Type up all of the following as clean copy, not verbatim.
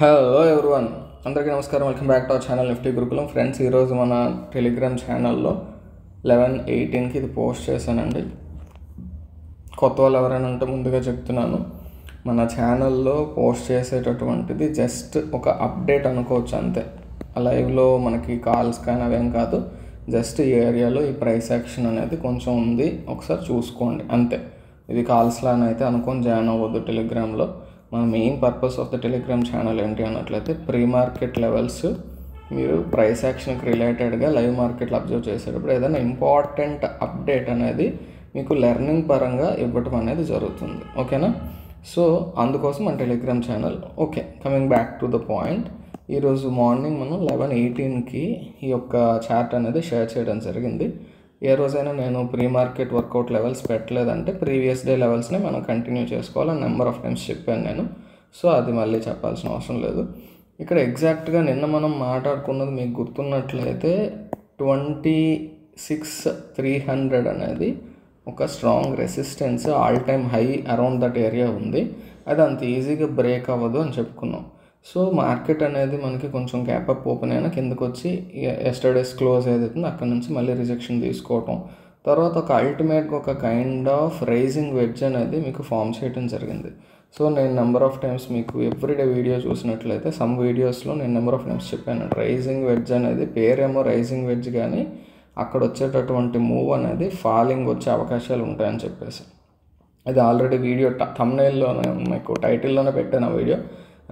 Hello everyone, అందరికీ నమస్కారం. Welcome back to our channel Nifty Gurukulam. Friends, ఈరోజు మన టెలిగ్రామ్ ఛానల్లో 11/18కి ఇది పోస్ట్ చేశానండి. కొత్త వాళ్ళు ఎవరైనా ఉంటే ముందుగా చెప్తున్నాను, మన ఛానల్లో పోస్ట్ చేసేటటువంటిది జస్ట్ ఒక అప్డేట్ అనుకోవచ్చు అంతే. లైవ్లో మనకి కాల్స్ కానీ అవేం కాదు, జస్ట్ ఈ ఏరియాలో ఈ ప్రైస్ యాక్షన్ అనేది కొంచెం ఉంది, ఒకసారి చూసుకోండి అంతే. ఇది కాల్స్లానే అయితే అనుకొని జాయిన్ అవ్వద్దు టెలిగ్రామ్లో. మన main purpose of the Telegram channel ఏంటి అన్నట్లయితే ప్రీ మార్కెట్ లెవెల్స్ మీరు ప్రైస్ యాక్షన్కి రిలేటెడ్గా లైవ్ మార్కెట్లో అబ్జర్వ్ చేసేటప్పుడు ఏదైనా ఇంపార్టెంట్ అప్డేట్ అనేది మీకు లెర్నింగ్ పరంగా ఇవ్వటం అనేది జరుగుతుంది. ఓకేనా? సో అందుకోసం మన Telegram channel. Okay, coming back to the point. ఈరోజు మార్నింగ్ మనం 11/18కి ఈ యొక్క చార్ట్ అనేది షేర్ చేయడం జరిగింది. ఏ రోజైనా నేను ప్రీ మార్కెట్ వర్కౌట్ లెవెల్స్ పెట్టలేదంటే ప్రీవియస్ డే లెవెల్స్ని మనం కంటిన్యూ చేసుకోవాలని నెంబర్ ఆఫ్ టైమ్స్ చెప్పాను నేను. సో అది మళ్ళీ చెప్పాల్సిన అవసరం లేదు. ఇక్కడ ఎగ్జాక్ట్గా నిన్న మనం మాట్లాడుకున్నది మీకు గుర్తున్నట్లయితే 26,300 అనేది ఒక strong resistance, all time high around that area ఉంది. అది అంత ఈజీగా బ్రేక్ అవ్వదు అని చెప్పుకున్నాం. సో మార్కెట్ అనేది మనకి కొంచెం గ్యాప్ అప్ ఓపెన్ అయినా కిందకు వచ్చి ఎస్టర్డేస్ క్లోజ్ ఏదైతుందో అక్కడ నుంచి మళ్ళీ రిజెక్షన్ తీసుకోవటం, తర్వాత ఒక అల్టిమేట్గా ఒక కైండ్ ఆఫ్ రైజింగ్ వెడ్జ్ అనేది మీకు ఫామ్ చేయడం జరిగింది. సో నేను నెంబర్ ఆఫ్ టైమ్స్ మీకు ఎవ్రీడే వీడియో చూసినట్లయితే సమ్ వీడియోస్లో నేను నెంబర్ ఆఫ్ టైమ్స్ చెప్పాను, రైజింగ్ వెడ్జ్ అనేది పేరేమో రైజింగ్ వెడ్జ్, కానీ అక్కడ వచ్చేటటువంటి మూవ్ అనేది ఫాలింగ్ వచ్చే అవకాశాలు ఉంటాయని చెప్పేసి. అది ఆల్రెడీ వీడియో థంబ్నెయిల్లోనే మీకు టైటిల్లోనే పెట్టాను ఆ వీడియో.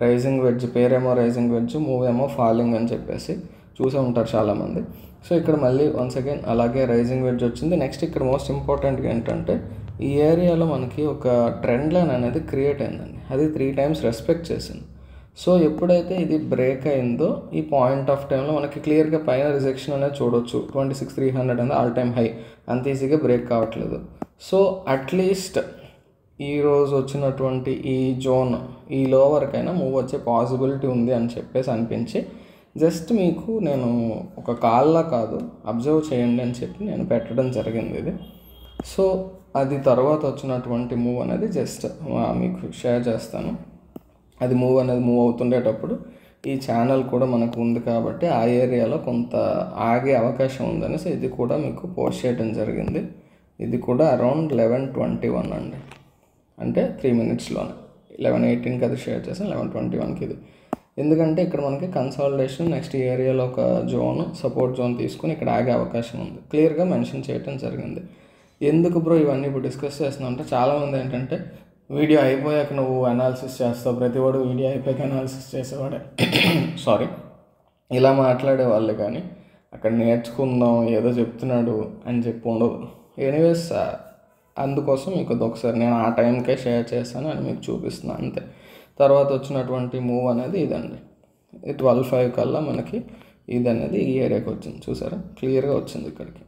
రైజింగ్ వెడ్జ్ పేరేమో రైజింగ్ వెడ్జ్, మూవ్ ఏమో ఫాలింగ్ అని చెప్పేసి చూసే ఉంటారు చాలామంది. సో ఇక్కడ మళ్ళీ వన్స్ అగైన్ అలాగే రైజింగ్ వెడ్జ్ వచ్చింది. నెక్స్ట్ ఇక్కడ మోస్ట్ ఇంపార్టెంట్గా ఏంటంటే ఈ ఏరియాలో మనకి ఒక ట్రెండ్ లైన్ అనేది క్రియేట్ అయిందండి. అది 3 times రెస్పెక్ట్ చేసింది. సో ఎప్పుడైతే ఇది బ్రేక్ అయిందో ఈ పాయింట్ ఆఫ్ టైంలో మనకి క్లియర్గా పైన రిజెక్షన్ అనేది చూడవచ్చు. 26,300 అనేది ఆల్ టైమ్ హై, అంత ఈజీగా బ్రేక్ కావట్లేదు. సో అట్లీస్ట్ ఈరోజు వచ్చినటువంటి ఈ జోన్, ఈ లోవర్కైనా మూవ్ వచ్చే పాసిబిలిటీ ఉంది అని చెప్పేసి అనిపించి జస్ట్ మీకు నేను ఒక కాల్లా కాదు అబ్జర్వ్ చేయండి అని చెప్పి నేను పెట్టడం జరిగింది ఇది. సో అది తర్వాత వచ్చినటువంటి మూవ్ అనేది జస్ట్ మీకు షేర్ చేస్తాను. అది మూవ్ అనేది మూవ్ అవుతుండేటప్పుడు ఈ ఛానల్ కూడా మనకు ఉంది కాబట్టి ఆ ఏరియాలో కొంత ఆగే అవకాశం ఉందనేసి ఇది కూడా మీకు పోస్ట్ చేయడం జరిగింది. ఇది కూడా అరౌండ్ 11:21 అండి, అంటే 3 minutesలోనే 11:18కి అది షేర్ చేసాను, 11:21కి ఇది. ఎందుకంటే ఇక్కడ మనకి కన్సాలిడేషన్ నెక్స్ట్ ఏరియాలో ఒక జోన్, సపోర్ట్ జోన్ తీసుకుని ఇక్కడ ఆగే అవకాశం ఉంది, క్లియర్గా మెన్షన్ చేయడం జరిగింది. ఎందుకు బ్రో ఇవన్నీ ఇప్పుడు డిస్కస్ చేస్తున్నాం అంటే చాలామంది ఏంటంటే వీడియో అయిపోయాక నువ్వు అనాలిసిస్ చేస్తావు, ప్రతివాడు వీడియో అయిపోయాక అనాలిసిస్ చేసేవాడే సారీ ఇలా మాట్లాడే వాళ్ళు, కానీ అక్కడ నేర్చుకుందాం ఏదో చెప్తున్నాడు అని చెప్పి ఉండదు. ఎనీవేస్ అందుకోసం మీకు ఒకసారి నేను ఆ టైంకే షేర్ చేస్తాను అని మీకు చూపిస్తున్నాను అంతే. తర్వాత వచ్చినటువంటి మూవ్ అనేది ఇదండి. 12:05 కల్లా మనకి ఇది అనేది ఈ ఏరియాకి వచ్చింది, చూసారా క్లియర్గా వచ్చింది ఇక్కడికి.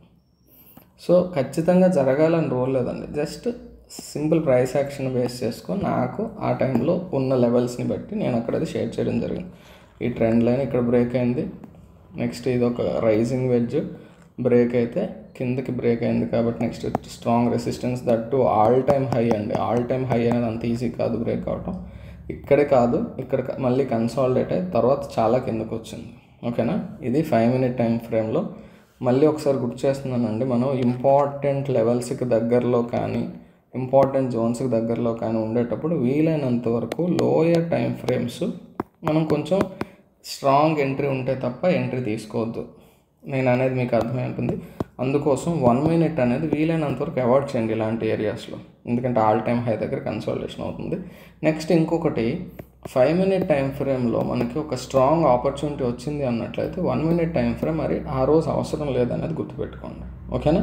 సో ఖచ్చితంగా జరగాలని రూల్ లేదండి, just simple price action base చేసుకొని నాకు ఆ టైంలో ఉన్న లెవెల్స్ని బట్టి నేను అక్కడ అది షేర్ చేయడం జరిగింది. ఈ ట్రెండ్ లైన్ ఇక్కడ బ్రేక్ అయింది, నెక్స్ట్ ఇది ఒక రైజింగ్ వెడ్జ్ బ్రేక్ అయితే కిందకి బ్రేక్ అయింది కాబట్టి next strong resistance, that to all time high అండి. ఆల్ టైమ్ హై అనేది అంత ఈజీ కాదు బ్రేక్ అవటం. ఇక్కడే కాదు, ఇక్కడ మళ్ళీ కన్సాలిడేట్ అయ్యి తర్వాత చాలా కిందకు వచ్చింది. ఓకేనా? ఇది 5 minute టైం ఫ్రేమ్లో మళ్ళీ ఒకసారి గుర్తు చేస్తున్నానండి. మనం ఇంపార్టెంట్ లెవెల్స్కి దగ్గరలో కానీ ఇంపార్టెంట్ జోన్స్కి దగ్గరలో కానీ ఉండేటప్పుడు వీలైనంత వరకు లోయర్ టైం ఫ్రేమ్స్ మనం కొంచెం స్ట్రాంగ్ ఎంట్రీ ఉంటే తప్ప ఎంట్రీ తీసుకోవద్దు. నేను అనేది మీకు అర్థమై ఉంటుంది. అందుకోసం 1 minute అనేది వీలైనంత వరకు అవాయిడ్ చేయండి ఇలాంటి ఏరియాస్లో, ఎందుకంటే ఆల్ టైమ్ హై దగ్గర కన్సాలిడేషన్ అవుతుంది. నెక్స్ట్ ఇంకొకటి 5 minute టైం ఫ్రేమ్లో మనకి ఒక స్ట్రాంగ్ ఆపర్చునిటీ వచ్చింది అన్నట్లయితే 1 minute టైం ఫ్రేమ్ మరి ఆ రోజు అవసరం లేదనేది గుర్తుపెట్టుకోండి. ఓకేనా?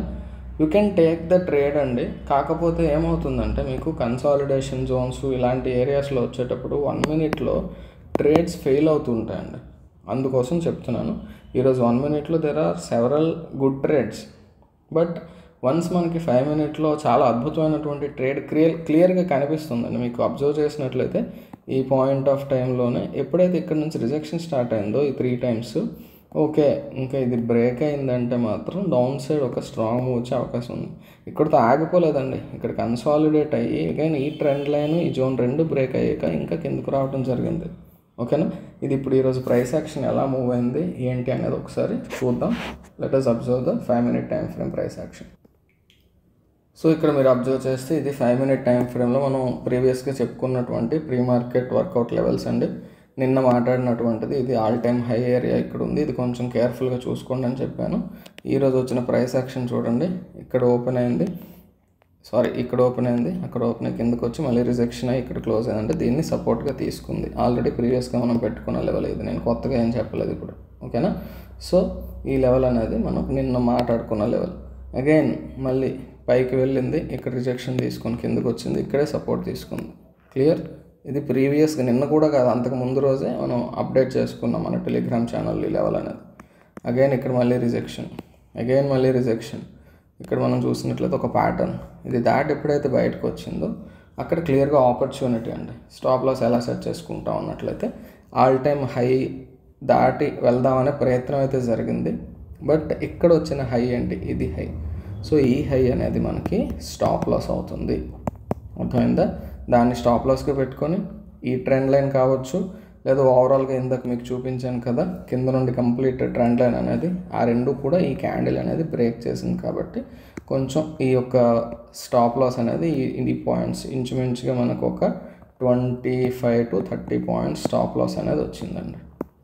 You can take the trade అండి. కాకపోతే ఏమవుతుందంటే మీకు కన్సాలిడేషన్ జోన్స్ ఇలాంటి ఏరియాస్లో వచ్చేటప్పుడు 1 minuteలో ట్రేడ్స్ ఫెయిల్ అవుతుంటాయండి. అందుకోసం చెప్తున్నాను. ఈరోజు 1 minuteలో there are several good trades, but once మనకి 5 minuteలో చాలా అద్భుతమైనటువంటి ట్రేడ్ క్లియర్గా కనిపిస్తుందండి. మీకు అబ్జర్వ్ చేసినట్లయితే ఈ పాయింట్ ఆఫ్ టైంలోనే ఎప్పుడైతే ఇక్కడ నుంచి రిజెక్షన్ స్టార్ట్ అయిందో ఈ 3 times, ఓకే ఇంకా ఇది బ్రేక్ అయిందంటే మాత్రం డౌన్ సైడ్ ఒక స్ట్రాంగ్ మూవ్ వచ్చే అవకాశం ఉంది. ఇక్కడితో ఆగిపోలేదండి, ఇక్కడ కన్సాలిడేట్ అయ్యి అగైన్ ఈ ట్రెండ్ లైన్ ఈ జోన్ 2 బ్రేక్ అయ్యాక ఇంకా కిందకు రావడం జరిగింది. ఓకేనా. ఇది ఇప్పుడు ఈరోజు ప్రైస్ యాక్షన్ ఎలా మూవ్ అయింది ఏంటి అనేది ఒకసారి చూద్దాం. Let us observe the 5-minute time frame price action. So ఇక్కడ మీరు అబ్జర్వ్ చేస్తే ఇది 5-minute టైం ఫ్రేమ్లో మనం ప్రీవియస్గా చెప్పుకున్నటువంటి ప్రీ మార్కెట్ వర్కౌట్ లెవెల్స్ అండి. నిన్న మాట్లాడినటువంటిది ఇది ఆల్ టైమ్ హై ఏరియా ఇక్కడ ఉంది. ఇది కొంచెం కేర్ఫుల్గా చూసుకోండి అని చెప్పాను. ఈరోజు వచ్చిన ప్రైస్ యాక్షన్ చూడండి. ఇక్కడ ఓపెన్ అయింది, ఇక్కడ ఓపెన్ అయింది, అక్కడ ఓపెన్ అయ్యి కిందకు వచ్చి మళ్ళీ రిజెక్షన్ అయ్యి ఇక్కడ క్లోజ్ అయిందంటే దీన్ని సపోర్ట్గా తీసుకుంది. ఆల్రెడీ ప్రీవియస్గా మనం పెట్టుకున్న లెవెల్ ఇది, నేను కొత్తగా ఏం చెప్పలేదు ఇప్పుడు. ఓకేనా. సో ఈ లెవెల్ అనేది మనం నిన్న మాట్లాడుకున్న లెవెల్. అగైన్ మళ్ళీ పైకి వెళ్ళింది, ఇక్కడ రిజెక్షన్ తీసుకొని కిందకు వచ్చింది, ఇక్కడే సపోర్ట్ తీసుకుంది. క్లియర్. ఇది ప్రీవియస్గా నిన్న కూడా కాదు, అంతకు ముందు రోజే మనం అప్డేట్ చేసుకున్నాం మన టెలిగ్రామ్ ఛానల్ ఈ లెవెల్ అనేది. అగైన్ ఇక్కడ మళ్ళీ రిజెక్షన్, అగైన్ మళ్ళీ రిజెక్షన్. ఇక్కడ మనం చూసినట్లయితే ఒక ప్యాటర్న్ ఇది దాటి ఎప్పుడైతే బయటకు వచ్చిందో అక్కడ క్లియర్గా ఆపర్చునిటీ అండి. స్టాప్ లాస్ ఎలా సెట్ చేసుకుంటాం అన్నట్లయితే ఆల్ టైమ్ హై దాటి వెళ్దామనే ప్రయత్నం అయితే జరిగింది. బట్ ఇక్కడ వచ్చిన హై ఏంటి, ఇది హై. సో ఈ హై అనేది మనకి స్టాప్ లాస్ అవుతుంది. అర్థమైందా. దాన్ని స్టాప్ లాస్గా పెట్టుకొని ఈ ట్రెండ్ లైన్ కావచ్చు, లేదా ఓవరాల్గా ఇందాక మీకు చూపించాను కదా కింద నుండి కంప్లీట్ ట్రెండ్ లైన్ అనేది, ఆ రెండు కూడా ఈ క్యాండిల్ అనేది బ్రేక్ చేసింది. కాబట్టి కొంచెం ఈ యొక్క స్టాప్ లాస్ అనేది ఈ పాయింట్స్ ఇంచుమించుగా మనకు ఒక 25 to 30 పాయింట్స్ స్టాప్ లాస్ అనేది వచ్చిందండి.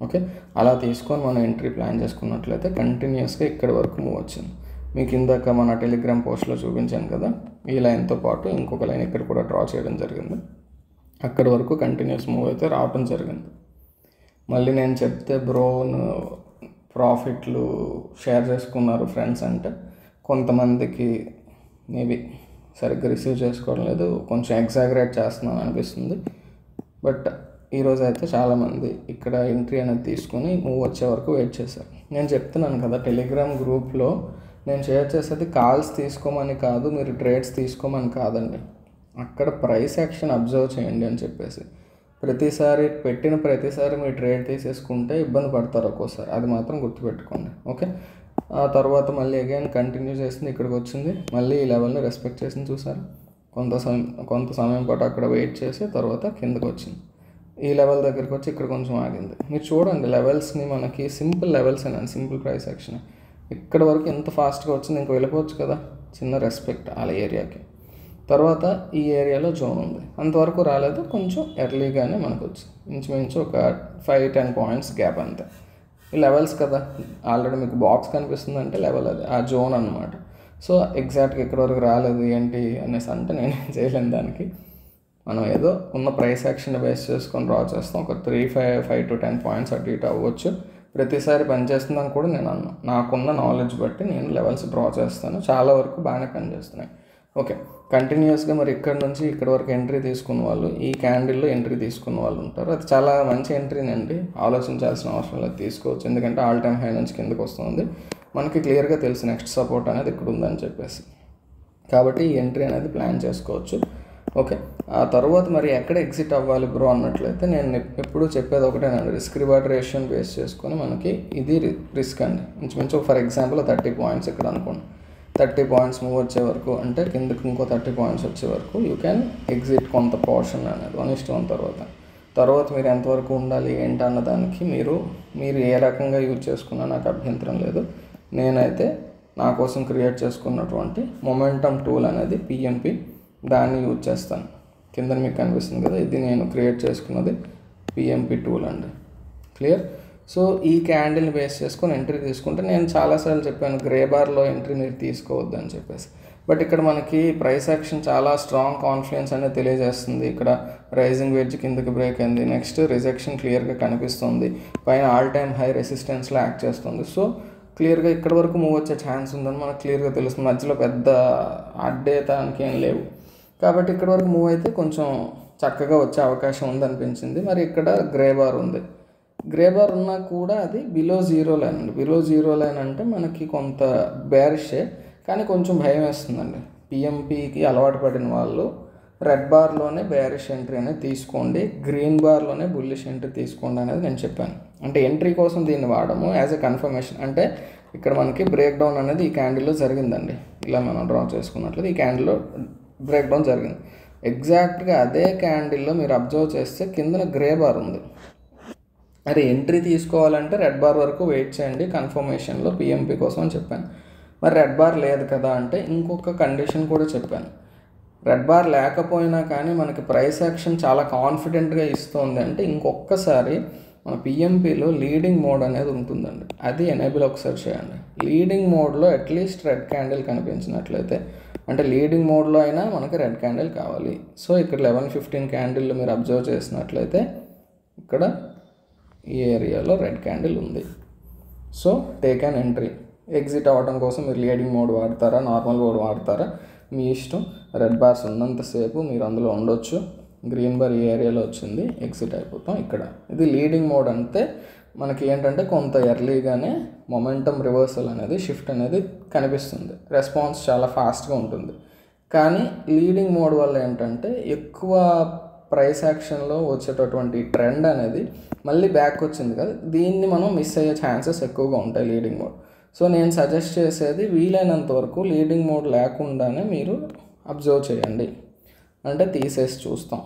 ఓకే, అలా తీసుకొని మనం ఎంట్రీ ప్లాన్ చేసుకున్నట్లయితే కంటిన్యూస్గా ఇక్కడి వరకు మూవ్ వచ్చింది. మీకు ఇందాక మన టెలిగ్రామ్ పోస్ట్లో చూపించాను కదా, ఈ లైన్తో పాటు ఇంకొక లైన్ ఇక్కడ కూడా డ్రా చేయడం జరిగింది. అక్కడి వరకు కంటిన్యూస్ మూవ్ అయితే రావడం జరిగింది. మళ్ళీ నేను చెప్తే బ్రో ప్రాఫిట్లు షేర్ చేసుకున్నారు ఫ్రెండ్స్ అంటే కొంతమందికి మేబీ సరిగ్గా రిసీవ్ చేసుకోవడం లేదు, కొంచెం ఎగ్జాగరేట్ చేస్తున్నాను అనిపిస్తుంది. బట్ ఈరోజు అయితే చాలామంది ఇక్కడ ఎంట్రీ అనేది తీసుకొని మూవ్ వచ్చే వరకు వెయిట్ చేశారు. నేను చెప్తున్నాను కదా టెలిగ్రామ్ గ్రూప్లో నేను షేర్ చేసేది కాల్స్ తీసుకోమని కాదు, మీరు ట్రేడ్స్ తీసుకోమని కాదండి. అక్కడ ప్రైస్ యాక్షన్ అబ్జర్వ్ చేయండి అని చెప్పేసి ప్రతిసారి మీరు ట్రేడ్ తీసేసుకుంటే ఇబ్బంది పడతారు ఒక్కోసారి, అది మాత్రం గుర్తుపెట్టుకోండి. ఓకే, ఆ తర్వాత మళ్ళీ అగైన్ కంటిన్యూ చేసింది, ఇక్కడికి వచ్చింది, మళ్ళీ ఈ లెవెల్ని రెస్పెక్ట్ చేసింది. చూసారు, కొంత సమయం పాటు అక్కడ వెయిట్ చేసి తర్వాత కిందకు వచ్చింది. ఈ లెవెల్ దగ్గరికి వచ్చి ఇక్కడ కొంచెం ఆగింది. మీరు చూడండి లెవెల్స్ని, మనకి సింపుల్ లెవెల్స్ అండి, సింపుల్ ప్రైస్ యాక్షన్. ఇక్కడ వరకు ఎంత ఫాస్ట్గా వచ్చింది, ఇంక వెళ్ళిపోవచ్చు కదా, చిన్న రెస్పెక్ట్ వాళ్ళ ఏరియాకి. తర్వాత ఈ ఏరియాలో జోన్ ఉంది, అంతవరకు రాలేదు, కొంచెం ఎర్లీగానే మనకు వచ్చింది. ఇంచుమించు ఒక 5-10 పాయింట్స్ గ్యాప్ అంతే. ఈ లెవెల్స్ కదా, ఆల్రెడీ మీకు బాక్స్ కనిపిస్తుంది అంటే లెవెల్ అది, ఆ జోన్ అనమాట. సో ఎగ్జాక్ట్గా ఇక్కడ వరకు రాలేదు ఏంటి అనేసి అంటే నేనేం చేయలేను దానికి. మనం ఏదో ఉన్న ప్రైస్ యాక్షన్ బేస్ చేసుకొని డ్రా చేస్తాం. ఒక 5 to 10 పాయింట్స్ అటు ఇటు అవ్వచ్చు. ప్రతిసారి పనిచేస్తుందని కూడా నేను అన్నాను. నాకున్న నాలెడ్జ్ బట్టి నేను లెవెల్స్ డ్రా చేస్తాను, చాలా వరకు బాగానే పనిచేస్తున్నాయి. ఓకే, కంటిన్యూస్గా మరి ఇక్కడ నుంచి ఇక్కడ వరకు ఎంట్రీ తీసుకున్న వాళ్ళు, ఈ క్యాండిల్లో ఎంట్రీ తీసుకున్న వాళ్ళు ఉంటారు. అది చాలా మంచి ఎంట్రీనండి, ఆలోచించాల్సిన అవసరం లేదు, తీసుకోవచ్చు. ఎందుకంటే ఆల్ టైమ్ హై నుంచి కిందకు వస్తుంది, మనకి క్లియర్గా తెలుసు నెక్స్ట్ సపోర్ట్ అనేది ఇక్కడ ఉందని చెప్పేసి. కాబట్టి ఈ ఎంట్రీ అనేది ప్లాన్ చేసుకోవచ్చు. ఓకే, ఆ తర్వాత మరి ఎక్కడ ఎగ్జిట్ అవ్వాలి బ్రో అన్నట్లయితే నేను ఎప్పుడూ చెప్పేది ఒకటేనండి, రిస్క్ రివార్డ్ రేషియోని బేస్ చేసుకొని మనకి ఇది రిస్క్ అండి. ఇంచుమించు ఫర్ ఎగ్జాంపుల్ 30 పాయింట్స్ ఇక్కడ అనుకోండి, 30 పాయింట్స్ మూవ్ వచ్చే వరకు అంటే కిందకి ఇంకో 30 పాయింట్స్ వచ్చే వరకు యూ క్యాన్ ఎగ్జిట్ కొంత పోర్షన్ అనేది 1:1 తర్వాత మీరు ఎంతవరకు ఉండాలి ఏంటి అన్న దానికి మీరు ఏ రకంగా యూజ్ చేసుకున్నా నాకు అభ్యంతరం లేదు. నేనైతే నా కోసం క్రియేట్ చేసుకున్నటువంటి మొమెంటమ్ టూల్ అనేది PMP, దాన్ని యూజ్ చేస్తాను. కింద మీకు కనిపిస్తుంది కదా, ఇది నేను క్రియేట్ చేసుకున్నది PMP టూల్ అండి. క్లియర్. సో ఈ క్యాండిల్ని బేస్ చేసుకొని ఎంట్రీ తీసుకుంటే నేను చాలాసార్లు చెప్పాను గ్రే బార్లో ఎంట్రీ మీరు తీసుకోవద్దు అని చెప్పేసి. బట్ ఇక్కడ మనకి ప్రైస్ యాక్షన్ చాలా స్ట్రాంగ్ కాన్ఫిడెన్స్ అనేది తెలియజేస్తుంది. ఇక్కడ రైజింగ్ వెడ్జ్ కిందకి బ్రేక్ అయింది, నెక్స్ట్ రిజెక్షన్ క్లియర్గా కనిపిస్తుంది, పైన ఆల్ టైమ్ హై రెసిస్టెన్స్లో యాక్ట్ చేస్తుంది. సో క్లియర్గా ఇక్కడ వరకు మూవ్ వచ్చే ఛాన్స్ ఉందని మనకు క్లియర్గా తెలుస్తుంది. మధ్యలో పెద్ద అడ్డేతానికి ఏం లేవు. కాబట్టి ఇక్కడ వరకు మూవ్ అయితే కొంచెం చక్కగా వచ్చే అవకాశం ఉందనిపించింది. మరి ఇక్కడ గ్రే బార్ ఉంది, గ్రే బార్ ఉన్నా కూడా అది బిలో జీరో లైన్ అండి. బిలో జీరో లైన్ అంటే మనకి కొంత బేరిషే, కానీ కొంచెం భయం వేస్తుందండి. PMPకి అలవాటు పడిన వాళ్ళు రెడ్ బార్లోనే బేరిష్ ఎంట్రీ అనేది తీసుకోండి, గ్రీన్ బార్లోనే బుల్లిష్ ఎంట్రీ తీసుకోండి అనేది నేను చెప్పాను. అంటే ఎంట్రీ కోసం దీన్ని వాడము, యాజ్ ఎ కన్ఫర్మేషన్. అంటే ఇక్కడ మనకి బ్రేక్ డౌన్ అనేది ఈ క్యాండిల్లో జరిగిందండి. ఇలా మనం డ్రా చేసుకున్నట్లయితే ఈ క్యాండిల్లో బ్రేక్ డౌన్ జరిగింది. ఎగ్జాక్ట్గా అదే క్యాండిల్లో మీరు అబ్జర్వ్ చేస్తే కిందన గ్రే బార్ ఉంది. అరే ఎంట్రీ తీసుకోవాలంటే రెడ్ బార్ వరకు వెయిట్ చేయండి కన్ఫర్మేషన్లో పిఎంపి కోసం అని చెప్పాను. మరి రెడ్ బార్ లేదు కదా అంటే ఇంకొక కండిషన్ కూడా చెప్పాను. రెడ్ బార్ లేకపోయినా కానీ మనకి ప్రైస్ యాక్షన్ చాలా కాన్ఫిడెంట్గా ఇస్తుంది అంటే ఇంకొకసారి మన పిఎంపిలో లీడింగ్ మోడ్ అనేది ఉంటుందండి, అది ఎనేబుల్ ఒకసారి చేయండి. లీడింగ్ మోడ్లో అట్లీస్ట్ రెడ్ క్యాండిల్ కనిపించినట్లయితే, అంటే లీడింగ్ మోడ్లో అయినా మనకి రెడ్ క్యాండిల్ కావాలి. సో ఇక్కడ 11:15 క్యాండిల్ మీరు అబ్జర్వ్ చేసినట్లయితే ఇక్కడ ఈ ఏరియాలో రెడ్ క్యాండిల్ ఉంది. So take an entry. Exit అవ్వడం కోసం మీరు లీడింగ్ మోడ్ వాడతారా, నార్మల్ మోడ్ వాడతారా, మీ ఇష్టం. రెడ్ బార్స్ ఉన్నంతసేపు మీరు అందులో ఉండొచ్చు. గ్రీన్ బార్ ఈ ఏరియాలో వచ్చింది, ఎగ్జిట్ అయిపోతాం ఇక్కడ. ఇది లీడింగ్ మోడ్ అంటే మనకి ఏంటంటే కొంత ఎర్లీగానే మొమెంటమ్ రివర్సల్ అనేది, షిఫ్ట్ అనేది కనిపిస్తుంది, రెస్పాన్స్ చాలా ఫాస్ట్గా ఉంటుంది. కానీ లీడింగ్ మోడ్ వల్ల ఏంటంటే ఎక్కువ ప్రైస్ యాక్షన్లో వచ్చేటటువంటి ట్రెండ్ అనేది మళ్ళీ బ్యాక్ వచ్చింది కదా, దీన్ని మనం మిస్ అయ్యే ఛాన్సెస్ ఎక్కువగా ఉంటాయి లీడింగ్ మోడ్. సో నేను సజెస్ట్ చేసేది వీలైనంత వరకు లీడింగ్ మోడ్ లేకుండానే మీరు అబ్జర్వ్ చేయండి, అంటే తీసేసి చూస్తాం.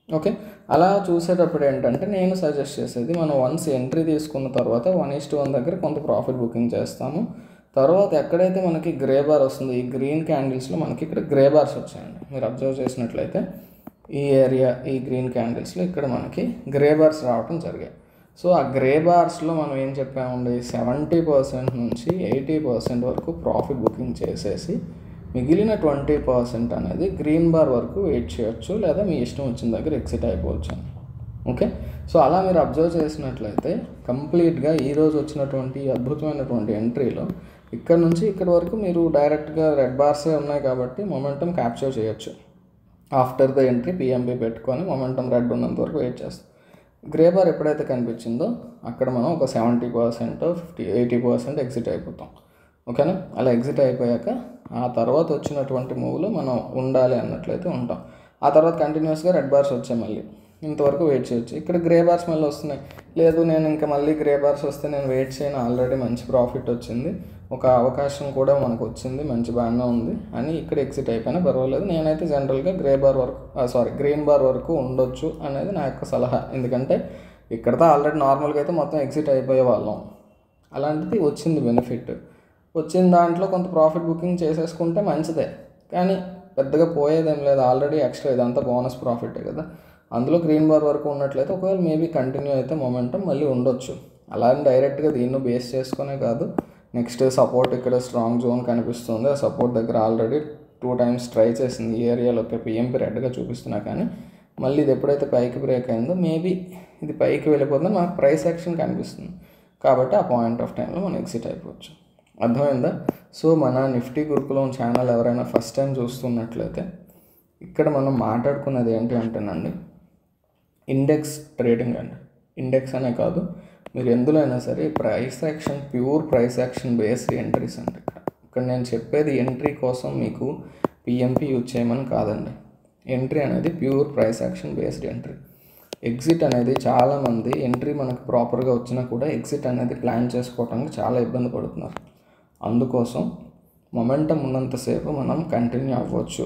ఓకే, అలా చూసేటప్పుడు ఏంటంటే నేను సజెస్ట్ చేసేది మనం వన్స్ ఎంట్రీ తీసుకున్న తర్వాత 1:1 దగ్గర కొంత ప్రాఫిట్ బుకింగ్ చేస్తాము. తర్వాత ఎక్కడైతే మనకి గ్రే బార్ వస్తుంది, ఈ గ్రీన్ క్యాండిల్స్లో మనకి ఇక్కడ గ్రే బార్స్ వచ్చాయండి, మీరు అబ్జర్వ్ చేసినట్లయితే ఈ ఏరియా, ఈ గ్రీన్ క్యాండిల్స్లో ఇక్కడ మనకి గ్రే బార్స్ రావడం జరిగాయి. సో ఆ గ్రే బార్స్లో మనం ఏం చెప్పామండి, 70% నుంచి 80% వరకు ప్రాఫిట్ బుకింగ్ చేసేసి మిగిలిన 20% అనేది గ్రీన్ బార్ వరకు వెయిట్ చేయొచ్చు, లేదా మీ ఇష్టం వచ్చిన దగ్గర ఎగ్జిట్ అయిపోవచ్చు అని. ఓకే, సో అలా మీరు అబ్జర్వ్ చేసినట్లయితే కంప్లీట్గా ఈరోజు వచ్చినటువంటి అద్భుతమైనటువంటి ఎంట్రీలో ఇక్కడ నుంచి ఇక్కడ వరకు మీరు డైరెక్ట్గా రెడ్ బార్సే ఉన్నాయి కాబట్టి మొమెంటం క్యాప్చర్ చేయొచ్చు. ఆఫ్టర్ ద ఎంట్రీ పిఎంపి పెట్టుకొని మొమెంటం రెడ్ ఉన్నంత వరకు వెయిట్ చేస్తాం. గ్రే బార్ ఎప్పుడైతే కనిపించిందో అక్కడ మనం ఒక 70%, 80% ఎగ్జిట్ అయిపోతాం. ఓకేనా, అలా ఎగ్జిట్ అయిపోయాక ఆ తర్వాత వచ్చినటువంటి మూవ్లో మనం ఉండాలి అన్నట్లయితే ఉంటాం. ఆ తర్వాత కంటిన్యూస్గా రెడ్ బార్స్ వచ్చాయి, మళ్ళీ ఇంతవరకు వెయిట్ చేయొచ్చు. ఇక్కడ గ్రే బార్స్ మళ్ళీ వస్తున్నాయి, లేదు నేను ఇంకా మళ్ళీ గ్రే బార్స్ వస్తే నేను వెయిట్ చేయను, ఆల్రెడీ మంచి ప్రాఫిట్ వచ్చింది, ఒక అవకాశం కూడా మనకు వచ్చింది, మంచి బాగానే ఉంది అని ఇక్కడ ఎగ్జిట్ అయిపోయినా పర్వాలేదు. నేనైతే జనరల్గా గ్రీన్ బార్ వరకు ఉండొచ్చు అనేది నా యొక్క సలహా. ఎందుకంటే ఇక్కడతో ఆల్రెడీ నార్మల్గా అయితే మొత్తం ఎగ్జిట్ అయిపోయే వాళ్ళం, అలాంటిది వచ్చింది బెనిఫిట్. వచ్చిన దాంట్లో కొంత ప్రాఫిట్ బుకింగ్ చేసేసుకుంటే మంచిదే, కానీ పెద్దగా పోయేదేం లేదు, ఆల్రెడీ ఎక్స్ట్రా ఇదంతా బోనస్ ప్రాఫిటే కదా. అందులో గ్రీన్ బార్ వరకు ఉన్నట్లయితే ఒకవేళ మేబీ కంటిన్యూ అయితే మొమెంటం మళ్ళీ ఉండొచ్చు. అలా డైరెక్ట్గా దీన్ని బేస్ చేసుకునే కాదు. నెక్స్ట్ సపోర్ట్ ఇక్కడ స్ట్రాంగ్ జోన్ కనిపిస్తుంది, ఆ సపోర్ట్ దగ్గర ఆల్రెడీ 2 times ట్రై చేసింది ఈ ఏరియాలోకి, పిఎంపి రెడ్గా చూపిస్తున్నా కానీ మళ్ళీ ఇది ఎప్పుడైతే పైకి బ్రేక్ అయిందో మేబీ ఇది పైకి వెళ్ళిపోతుందో మనకు ప్రైస్ యాక్షన్ కనిపిస్తుంది, కాబట్టి ఆ పాయింట్ ఆఫ్ టైంలో మనం ఎగ్జిట్ అయిపోవచ్చు. అర్థమైందా? సో మన నిఫ్టీ గురుకులం ఛానల్ ఎవరైనా ఫస్ట్ టైం చూస్తున్నట్లయితే ఇక్కడ మనం మాట్లాడుకున్నది ఏంటి అంటేనండి, ఇండెక్స్ ట్రేడింగ్ అండి. ఇండెక్స్ అనే కాదు, మీరు ఎందులో అయినా సరే price action, pure price action based entries అండి. ఇక్కడ నేను చెప్పేది ఎంట్రీ కోసం మీకు పిఎంపి యూజ్ చేయమని కాదండి. ఎంట్రీ అనేది pure price action based entry. Exit అనేది చాలామంది ఎంట్రీ మనకు ప్రాపర్గా వచ్చినా కూడా ఎగ్జిట్ అనేది ప్లాన్ చేసుకోవడానికి చాలా ఇబ్బంది పడుతున్నారు. అందుకోసం మొమెంటం ఉన్నంతసేపు మనం కంటిన్యూ అవ్వచ్చు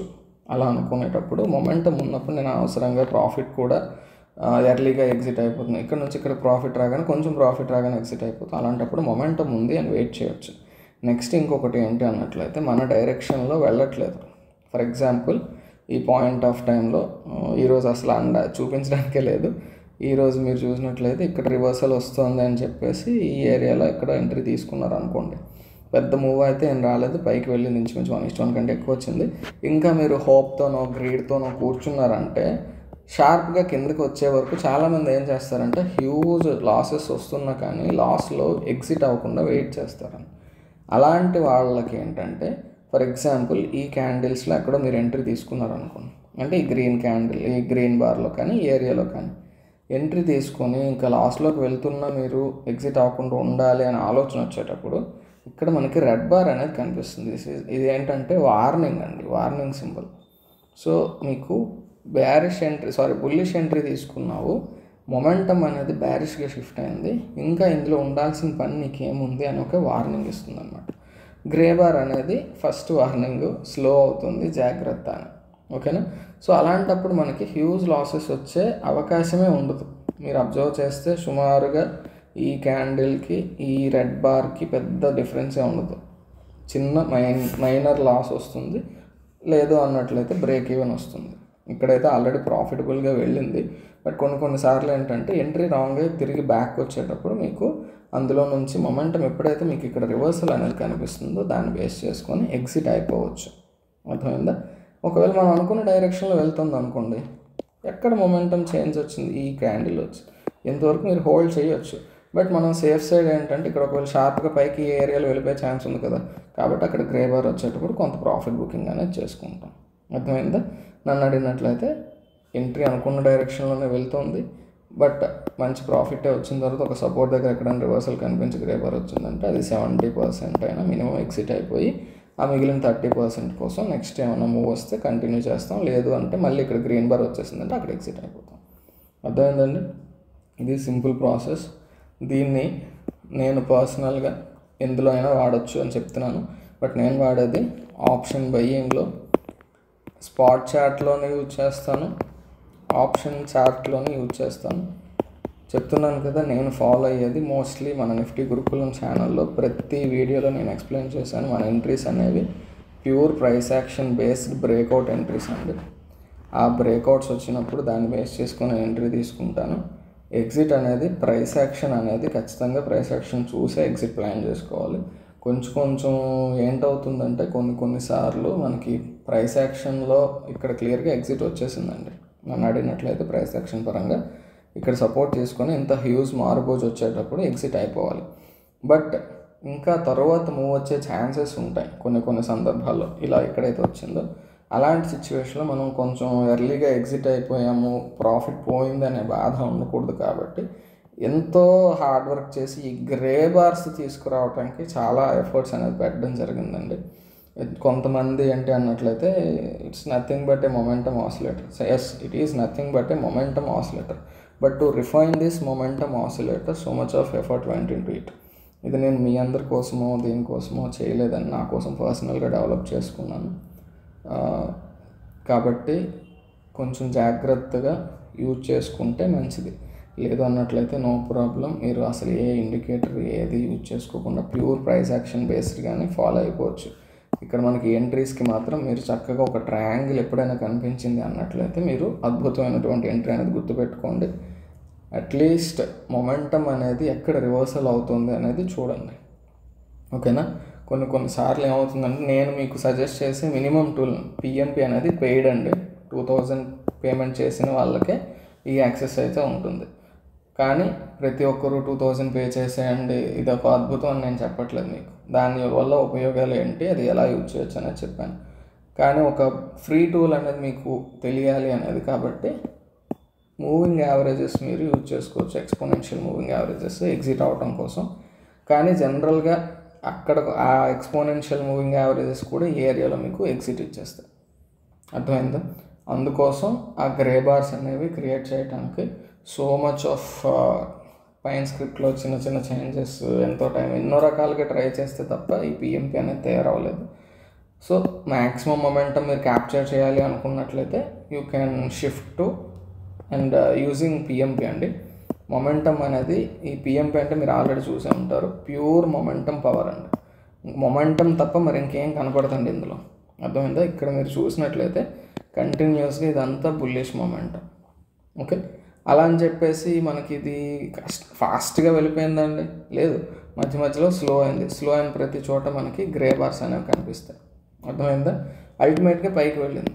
అలా అనుకునేటప్పుడు, మొమెంటం ఉన్నప్పుడు నేను అవసరంగా ప్రాఫిట్ కూడా ఎర్లీగా ఎగ్జిట్ అయిపోతుంది, ఇక్కడ నుంచి ఇక్కడ ప్రాఫిట్ రాగానే కొంచెం ప్రాఫిట్ రాగానే ఎగ్జిట్ అయిపోతుంది. అలాంటప్పుడు మొమెంటం ఉంది అని వెయిట్ చేయొచ్చు. నెక్స్ట్ ఇంకొకటి ఏంటి అన్నట్లయితే మన డైరెక్షన్లో వెళ్ళట్లేదు. ఫర్ ఎగ్జాంపుల్ ఈ పాయింట్ ఆఫ్ టైంలో ఈరోజు అసలు చూపించడానికే లేదు. ఈరోజు మీరు చూసినట్లయితే ఇక్కడ రివర్సల్ వస్తుంది అని చెప్పేసి ఈ ఏరియాలో ఇక్కడ ఎంట్రీ తీసుకున్నారు అనుకోండి, పెద్ద మూవ్ అయితే ఏం రాలేదు, పైకి వెళ్ళి ఇంచుమించు 1:1 కంటే ఎక్కువ వచ్చింది. ఇంకా మీరు హోప్తోనో గ్రీడ్తోనో కూర్చున్నారంటే షార్ప్గా కిందకి వచ్చే వరకు చాలామంది ఏం చేస్తారంటే హ్యూజ్ లాసెస్ వస్తున్నా కానీ లాస్లో ఎగ్జిట్ అవ్వకుండా వెయిట్ చేస్తారని. అలాంటి వాళ్ళకి ఏంటంటే ఫర్ ఎగ్జాంపుల్ ఈ క్యాండిల్స్లో ఎక్కడో మీరు ఎంట్రీ తీసుకున్నారు అనుకోండి, అంటే ఈ గ్రీన్ క్యాండిల్, ఈ గ్రీన్ బార్లో కానీ ఈ ఏరియాలో కానీ ఎంట్రీ తీసుకొని ఇంకా లాస్ట్లోకి వెళ్తున్నా మీరు ఎగ్జిట్ అవ్వకుండా ఉండాలి అని ఆలోచన వచ్చేటప్పుడు ఇక్కడ మనకి రెడ్ బార్ అనేది కనిపిస్తుంది. ఇది ఏంటంటే వార్నింగ్ అండి, వార్నింగ్ సింబల్. సో మీకు బుల్లిష్ ఎంట్రీ తీసుకున్నావు, మొమెంటం అనేది బ్యారిష్గా షిఫ్ట్ అయింది, ఇంకా ఇందులో ఉండాల్సిన పని నీకేముంది అని ఒక వార్నింగ్ ఇస్తుంది అనమాట. గ్రే బార్ అనేది ఫస్ట్ వార్నింగ్, స్లో అవుతుంది జాగ్రత్త అని. ఓకేనా? సో అలాంటప్పుడు మనకి హ్యూజ్ లాసెస్ వచ్చే అవకాశమే ఉండదు. మీరు అబ్జర్వ్ చేస్తే సుమారుగా ఈ క్యాండిల్కి ఈ రెడ్ బార్కి పెద్ద డిఫరెన్సే ఉండదు. చిన్న మైనర్ లాస్ వస్తుంది, లేదు అన్నట్లయితే బ్రేక్ ఈవెన్ వస్తుంది. ఇక్కడైతే ఆల్రెడీ ప్రాఫిటబుల్గా వెళ్ళింది. బట్ కొన్నిసార్లు ఏంటంటే ఎంట్రీ రాంగ్ అయ్యి తిరిగి బ్యాక్ వచ్చేటప్పుడు మీకు అందులో నుంచి మొమెంటం ఎప్పుడైతే మీకు ఇక్కడ రివర్సల్ అనేది కనిపిస్తుందో దాన్ని బేస్ చేసుకొని ఎగ్జిట్ అయిపోవచ్చు. అర్థమైందా? ఒకవేళ మనం అనుకున్న డైరెక్షన్లో వెళ్తుంది అనుకోండి, ఎక్కడ మొమెంటం చేంజ్ వచ్చింది, ఈ క్యాండిల్ వచ్చి ఎంతవరకు మీరు హోల్డ్ చేయొచ్చు. బట్ మనం సేఫ్ సైడ్ ఏంటంటే ఇక్కడ ఒకవేళ షార్ప్గా పైకి ఈ ఏరియాలో వెళ్ళిపోయే ఛాన్స్ ఉంది కదా, కాబట్టి అక్కడ గ్రే బార్ వచ్చేటప్పుడు కొంత ప్రాఫిట్ బుకింగ్ అనేది చేసుకుంటాం. అర్థమైందా? నన్ను అడిగినట్లయితే ఎంట్రీ అనుకున్న డైరెక్షన్లోనే వెళ్తుంది, బట్ మంచి ప్రాఫిటే వచ్చిన తర్వాత ఒక సపోర్ట్ దగ్గర ఎక్కడైనా రివర్సల్ కనిపించి గ్రే బార్ వచ్చిందంటే అది 70% అయినా మినిమం ఎగ్జిట్ అయిపోయి ఆ మిగిలిన 30% కోసం నెక్స్ట్ ఏమైనా మూవ్ వస్తే కంటిన్యూ చేస్తాం. లేదు అంటే మళ్ళీ ఇక్కడ గ్రీన్ బార్ వచ్చేసిందంటే అక్కడ ఎగ్జిట్ అయిపోతాం. అర్థమైందండి? ఇది సింపుల్ ప్రాసెస్. దీన్ని నేను పర్సనల్గా ఎందులో అయినా వాడచ్చు అని చెప్తున్నాను. బట్ నేను వాడేది ఆప్షన్ బయ్యింగ్లో, స్పాట్ చార్ట్లోనే యూజ్ చేస్తాను, ఆప్షన్ చార్ట్లోనే యూజ్ చేస్తాను. చెప్తున్నాను కదా, నేను ఫాలో అయ్యేది మోస్ట్లీ మన నిఫ్టీ గురుకులం ఛానల్లో ప్రతి వీడియోలో నేను ఎక్స్ప్లెయిన్ చేశాను. మన ఎంట్రీస్ అనేవి pure price action based breakout entries అండి. ఆ బ్రేక్అవుట్స్ వచ్చినప్పుడు దాన్ని బేస్ చేసుకొని ఎంట్రీ తీసుకుంటాను. ఎగ్జిట్ అనేది ప్రైస్ యాక్షన్ అనేది ఖచ్చితంగా ప్రైస్ యాక్షన్ చూసే ఎగ్జిట్ ప్లాన్ చేసుకోవాలి. కొంచెం ఏంటవుతుందంటే కొన్నిసార్లు మనకి ప్రైస్ యాక్షన్లో ఇక్కడ క్లియర్గా ఎగ్జిట్ వచ్చేసిందండి. నన్ను అడిగినట్లయితే ప్రైస్ యాక్షన్ పరంగా ఇక్కడ సపోర్ట్ చేసుకొని ఇంత హ్యూజ్ మార్బోజ్ వచ్చేటప్పుడు ఎగ్జిట్ అయిపోవాలి. బట్ ఇంకా తర్వాత మూవ్ వచ్చే ఛాన్సెస్ ఉంటాయి కొన్ని సందర్భాల్లో. ఇలా ఎక్కడైతే వచ్చిందో అలాంటి సిచ్యువేషన్లో మనం కొంచెం ఎర్లీగా ఎగ్జిట్ అయిపోయాము, ప్రాఫిట్ పోయింది అనే బాధ ఉండకూడదు. కాబట్టి ఎంతో హార్డ్ వర్క్ చేసి ఈ గ్రే బార్స్ తీసుకురావడానికి చాలా ఎఫర్ట్స్ అనేది పెట్టడం జరిగిందండి. కొంతమంది ఏంటి అన్నట్లయితే it's nothing but a momentum oscillator. Yes, it is nothing but a momentum oscillator. But to refine this momentum oscillator so much of effort went into it. ఇది నేను మీ అందరి కోసమో దీనికోసమో చేయలేదని నా కోసం పర్సనల్గా డెవలప్ చేసుకున్నాను. కాబట్టి కొంచెం జాగ్రత్తగా యూజ్ చేసుకుంటే మంచిది. లేదు అన్నట్లయితే నో ప్రాబ్లం, మీరు అసలు ఏ ఇండికేటర్ ఏది యూజ్ చేసుకోకుండా ప్యూర్ ప్రైస్ యాక్షన్ బేస్డ్గానే ఫాలో అయిపోవచ్చు. ఇక్కడ మనకి ఎంట్రీస్కి మాత్రం మీరు చక్కగా ఒక ట్రయాంగిల్ ఎప్పుడైనా కనిపించింది అన్నట్లయితే మీరు అద్భుతమైనటువంటి ఎంట్రీ అనేది గుర్తుపెట్టుకోండి. అట్లీస్ట్ మొమెంటం అనేది ఎక్కడ రివర్సల్ అవుతుంది అనేది చూడండి. ఓకేనా? కొన్నిసార్లు ఏమవుతుందంటే నేను మీకు సజెస్ట్ చేసే మినిమం టూల్ పిఎంపి అనేది పెయిడ్ అండి. 2000 పేమెంట్ చేసిన వాళ్ళకే ఈ యాక్సెస్ అయితే ఉంటుంది. కానీ ప్రతి ఒక్కరూ 2000 పే చేసేయండి, ఇది ఒక అద్భుతం అని నేను చెప్పట్లేదు మీకు. దానివల్ల ఉపయోగాలు ఏంటి, అది ఎలా యూజ్ చేయొచ్చు అనేది చెప్పాను. కానీ ఒక ఫ్రీ టూల్ అనేది మీకు తెలియాలి అనేది కాబట్టి మూవింగ్ యావరేజెస్ మీరు యూజ్ చేసుకోవచ్చు, ఎక్స్పోనెన్షియల్ మూవింగ్ యావరేజెస్ ఎగ్జిట్ అవడం కోసం. కానీ జనరల్గా అక్కడ ఆ ఎక్స్పోనెన్షియల్ మూవింగ్ యావరేజెస్ కూడా ఈ ఏరియాలో మీకు ఎగ్జిట్ ఇచ్చేస్తాయి. అర్థమైందా? అందుకోసం ఆ గ్రే బార్స్ అనేవి క్రియేట్ చేయడానికి సో మచ్ ఆఫ్ పైన్ స్క్రిప్ట్లో చిన్న చేంజెస్, ఎంతో టైం, ఎన్నో రకాలుగా ట్రై చేస్తే తప్ప ఈ పిఎంపి అనేది తయారవ్వలేదు. సో మ్యాక్సిమం మొమెంటం మీరు క్యాప్చర్ చేయాలి అనుకున్నట్లయితే you can shift to and using PMP అండి. మొమెంటం అనేది ఈ పిఎంపి అంటే మీరు ఆల్రెడీ చూసే ఉంటారు, ప్యూర్ మొమెంటం పవర్ అండి. మొమెంటం తప్ప మరి ఇంకేం కనపడుతుంది ఇందులో. అర్థమైందా? ఇక్కడ మీరు చూసినట్లయితే కంటిన్యూస్గా ఇదంతా బుల్లిష్ మొమెంటం. ఓకే, అలా అని చెప్పేసి మనకి ఇది ఫాస్ట్గా వెళ్ళిపోయిందండి, లేదు, మధ్యలో స్లో అయింది. స్లో అయిన ప్రతి చోట మనకి గ్రే బార్స్ అనేవి కనిపిస్తాయి. అర్థమైందా? అల్టిమేట్గా పైకి వెళ్ళింది.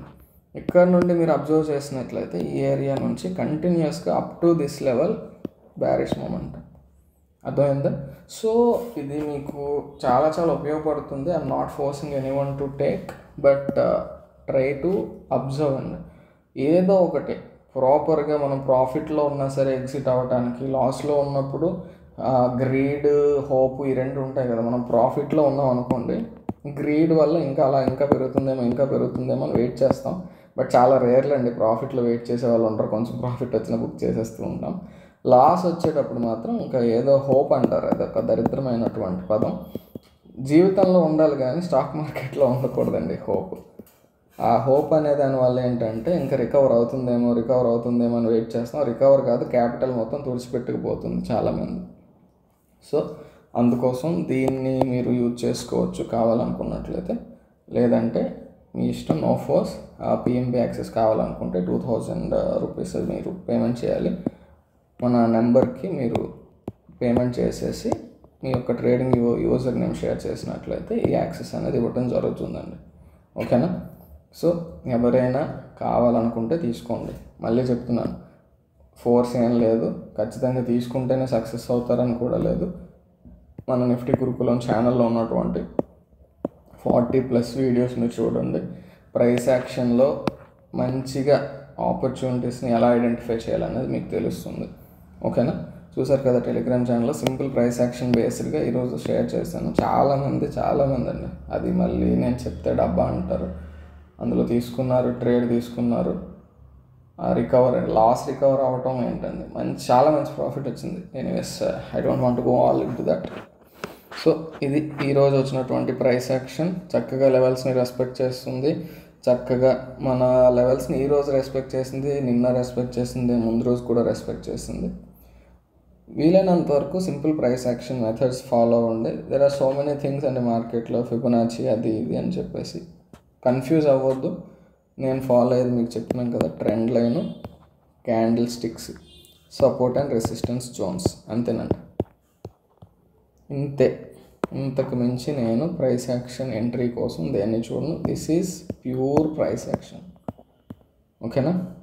ఇక్కడ నుండి మీరు అబ్జర్వ్ చేసినట్లయితే ఈ ఏరియా నుంచి కంటిన్యూస్గా up to this level bearish momentum. అర్థమైందా? సో ఇది మీకు చాలా ఉపయోగపడుతుంది. I'm not forcing anyone to take, but try to observe అండి. ఏదో ఒకటి ప్రాపర్గా మనం ప్రాఫిట్లో ఉన్నా సరే ఎగ్జిట్ అవ్వడానికి, లాస్లో ఉన్నప్పుడు గ్రీడ్, హోప్ ఈ రెండు ఉంటాయి కదా. మనం ప్రాఫిట్లో ఉన్నాం అనుకోండి, గ్రీడ్ వల్ల ఇంకా పెరుగుతుందేమో అని వెయిట్ చేస్తాం. బట్ చాలా రేర్లీ అండి ప్రాఫిట్లో వెయిట్ చేసే వాళ్ళు ఉంటారు. కొంచెం ప్రాఫిట్ వచ్చినా బుక్ చేసేస్తూ ఉంటాం. లాస్ వచ్చేటప్పుడు మాత్రం ఇంకా ఏదో హోప్ అంటారు, అదొక దరిద్రమైనటువంటి పదం. జీవితంలో ఉండాలి కానీ స్టాక్ మార్కెట్లో ఉండకూడదండి హోప్. ఆ హోప్ అనే దానివల్ల ఏంటంటే ఇంకా రికవర్ అవుతుందేమో అని వెయిట్ చేస్తాం. రికవర్ కాదు, క్యాపిటల్ మొత్తం తుడిచిపెట్టుకుపోతుంది చాలామంది. సో అందుకోసం దీన్ని మీరు యూజ్ చేసుకోవచ్చు కావాలనుకున్నట్లయితే. లేదంటే మీ ఇష్టం, నో ఫోర్స్. పిఎంబి యాక్సెస్ కావాలనుకుంటే 2000 రూపీస్ మీరు పేమెంట్ చేయాలి. మన నెంబర్కి మీరు పేమెంట్ చేసేసి మీ యొక్క ట్రేడింగ్ యూజర్ నేమ్ షేర్ చేసినట్లయితే ఈ యాక్సెస్ అనేది ఇవ్వడం జరుగుతుందండి. ఓకేనా? సో ఎవరైనా కావాలనుకుంటే తీసుకోండి. మళ్ళీ చెప్తున్నాను, ఫోర్స్ ఏం లేదు, ఖచ్చితంగా తీసుకుంటేనే సక్సెస్ అవుతారని కూడా లేదు. మన నిఫ్టీ గురుకులం ఛానల్లో ఉన్నటువంటి 40+ వీడియోస్ని చూడండి. ప్రైస్ యాక్షన్లో మంచిగా ఆపర్చునిటీస్ని ఎలా ఐడెంటిఫై చేయాలనేది మీకు తెలుస్తుంది. ఓకేనా? చూసారు కదా, టెలిగ్రామ్ ఛానల్లో సింపుల్ ప్రైస్ యాక్షన్ బేస్డ్గా ఈరోజు షేర్ చేశాను. చాలామంది అండి, అది మళ్ళీ నేను చెప్తే డబ్బా అంటారు. అందులో తీసుకున్నారు, ట్రేడ్ తీసుకున్నారు, రికవర్ అవ్వటం ఏంటండి, చాలా మంచి ప్రాఫిట్ వచ్చింది. Anyways, I don't want go all in to that. So ఇది ఈరోజు వచ్చినటువంటి ప్రైస్ యాక్షన్. చక్కగా లెవెల్స్ని రెస్పెక్ట్ చేస్తుంది, చక్కగా మన లెవెల్స్ని ఈరోజు రెస్పెక్ట్ చేసింది, నిన్న రెస్పెక్ట్ చేసింది, ముందు రోజు కూడా రెస్పెక్ట్ చేసింది. వీలైనంత వరకు simple price action methods follow అవ్వండి. There are so many things అండి మార్కెట్లో, ఫిబొనాచి అది ఇది అని చెప్పేసి కన్ఫ్యూజ్ అవ్వద్దు. నేను ఫాలో అయ్యేది మీకు చెప్తున్నాను కదా, trend line, candle sticks, support and resistance zones, అంతేనండి. ఇంతకు మించి నేను ప్రైస్ యాక్షన్ ఎంట్రీ కోసం దేన్ని చూడను. This is pure price action. ఓకేనా?